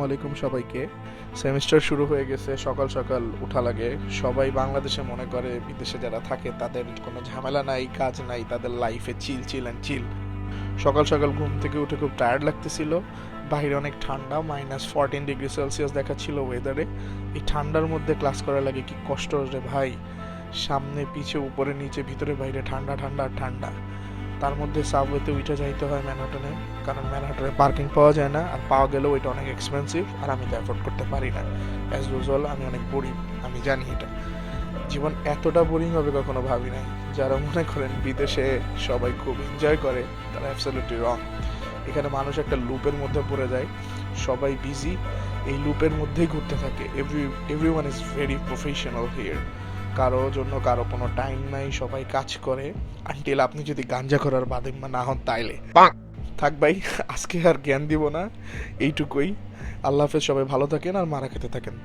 আলাইকুম সবাইকে। সেমিস্টার শুরু হয়ে গেছে, সকাল সকাল উঠা লাগে। সবাই বাংলাদেশে মনে করে বিদেশে যারা থাকে তাদের কোনো ঝামেলা নাই, কাজ নাই, তাদের লাইফে চিল চিল অ্যান্ড চিল। সকাল সকাল ঘুম থেকে উঠে খুব টায়ার্ড লাগতেছিল। বাইরে অনেক ঠান্ডা, -14 ডিগ্রি সেলসিয়াস দেখাচ্ছিল ওয়েদারে। এই ঠান্ডার মধ্যে ক্লাস করা লাগে কি কষ্ট রে ভাই। সামনে পিছে উপরে নিচে ভিতরে বাইরে ঠান্ডা ঠান্ডা ঠান্ডা। তার মধ্যে সাবওয়েতে উঠে যাইতে হয় ম্যানহাটনে, কারণ ম্যানহাটনে পার্কিং পাওয়া যায় না, আর পাওয়া গেলেও এটা অনেক এক্সপেন্সিভ, আর আমি তো অ্যাফোর্ড করতে পারি না। অ্যাজ ইউজুয়াল আমি অনেক গরিব, আমি জানি এটা। জীবন এতটা বোরিং হবে কখনো ভাবি নাই। যারা মনে করেন বিদেশে সবাই খুব এনজয় করে, তারা অ্যাবসলিউটলি রং। এখানে মানুষ একটা লুপের মধ্যে পড়ে যায়, সবাই বিজি, এই লুপের মধ্যেই ঘুরতে থাকে। Everyone is very professional here. কারো জন্য কারো কোনো টাইম নাই, সবাই কাজ করে, আনটিল আপনি যদি গাঞ্জা করার বাদিম্মা না হন তাইলে। থাক ভাই, আজকে আর জ্ঞান দিব না, এইটুকুই। আল্লাহ হাফেজ, সবাই ভালো থাকেন আর মারা খেতে থাকেন।